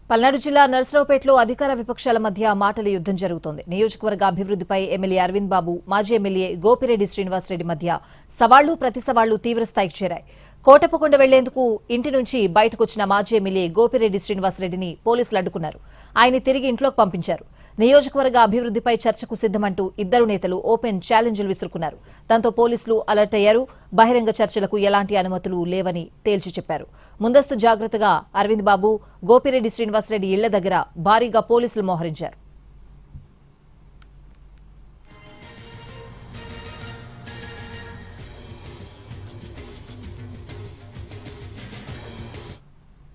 పల్నాడు జిల్లా నర్సరావుపేటలో అధికార విపక్షాల మధ్య మాటల యుద్ధం జరుగుతోంది. నియోజకవర్గ అభివృద్ధిపై ఎమ్మెల్యే అరవింద్ బాబు, మాజీ ఎమ్మెల్యే గోపిరెడ్డి శ్రీనివాసరెడ్డి మధ్య సవాళ్లు ప్రతిసవాళ్లు తీవ్రస్థాయికి చేరాయి. కోటప్పకొండ వెళ్లేందుకు ఇంటి నుంచి బయటకొచ్చిన మాజీ ఎమ్మెల్యే గోపిరెడ్డి శ్రీనివాసరెడ్డిని పోలీసులు అడ్డుకున్నారు. ఆయన్ని తిరిగి ఇంట్లోకి పంపించారు. నియోజకవర్గ అభివృద్ధిపై చర్చకు సిద్దమంటూ ఇద్దరు నేతలు ఓపెన్ ఛాలెంజ్లు విసురుకున్నారు. దాంతో పోలీసులు అలర్ట్ అయ్యారు. బహిరంగ చర్చలకు ఎలాంటి అనుమతులు లేవని తేల్చి చెప్పారు. ముందస్తు జాగ్రత్తగా అరవింద్ బాబు, గోపిరెడ్డి శ్రీనివాసరెడ్డి ఇళ్ల దగ్గర భారీగా పోలీసులు మోహరించారు.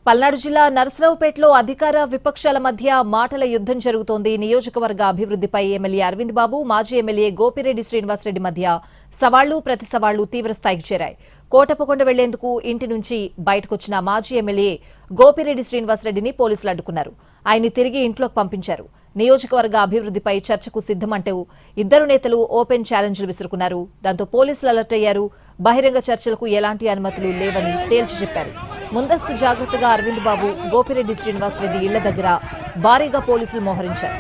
పల్నాడు జిల్లా నర్సరావుపేటలో అధికార విపక్షాల మధ్య మాటల యుద్ధం జరుగుతోంది. నియోజకవర్గ అభివృద్ధిపై ఎమ్మెల్యే అరవింద్ బాబు, మాజీ ఎమ్మెల్యే గోపిరెడ్డి శ్రీనివాసరెడ్డి మధ్య సవాళ్లు ప్రతిసవాళ్లు తీవ్రస్థాయికి చేరాయి. కోటప్పకొండ వెళ్లేందుకు ఇంటి నుంచి బయటకొచ్చిన మాజీ ఎమ్మెల్యే గోపిరెడ్డి శ్రీనివాసరెడ్డిని పోలీసులు అడ్డుకున్నారు. ఆయన్ని తిరిగి ఇంట్లోకి పంపించారు. నియోజకవర్గ అభివృద్ధిపై చర్చకు సిద్దమంటూ ఇద్దరు నేతలు ఓపెన్ ఛాలెంజ్లు విసురుకున్నారు. దాంతో పోలీసులు అలర్ట్ అయ్యారు. బహిరంగ చర్చలకు ఎలాంటి అనుమతులు లేవని తేల్చి చెప్పారు. ముందస్తు జాగ్రత్తగా అరవింద్ బాబు, గోపిరెడ్డి శ్రీనివాసరెడ్డి ఇళ్ల దగ్గర భారీగా పోలీసులు మోహరించారు.